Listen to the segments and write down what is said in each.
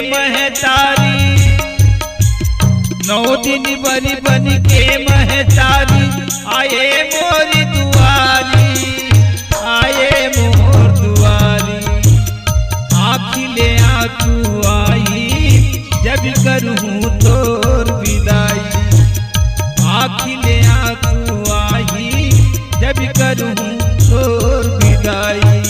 महतारी, 9 दिन बरी बन के महतारी आए मोरी दुआरी, आए मोर दुआरी। आखिले आंसू आई जब करूँ तोर विदाई, आखिले आंसू आई जब करूँ तोर विदाई।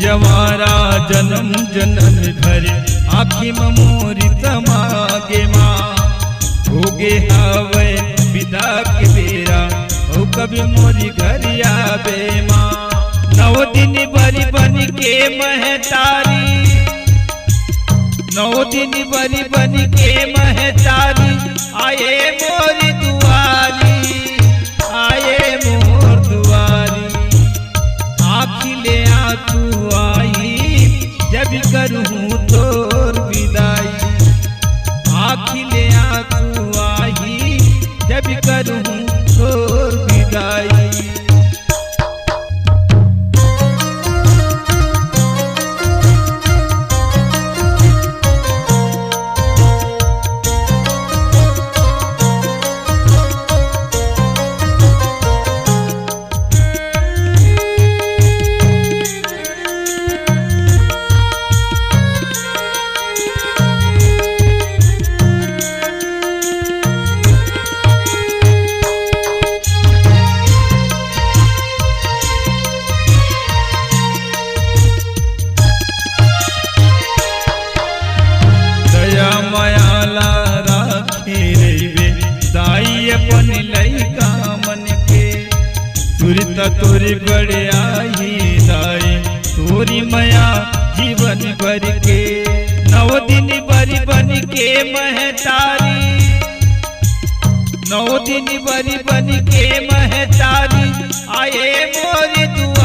जवारा जन्म जन्म भरे आखी मोरी तमागे माँ, होगे हवे विदा के बेरा ओ कभी मोरी घर आवे माँ। 9 दिन बरी बन के महतारी, 9 दिन बरी बन के महतारी आए मोरी दुआरी, आए मोर दुआरी। आखिले आंसू आई जब करूँ तोर विदाई, आखिले आंसू आई जब करूँ तोर विदाई। मायाला राखे रेवे दाई अपन लइका मन के, तुरत तोरी बड़े आई दाई तोरी माया जीवन भर के। 9 दिन बरी बन के महतारी, 9 दिन बरी बन के महतारी आए मोरी दुआरी।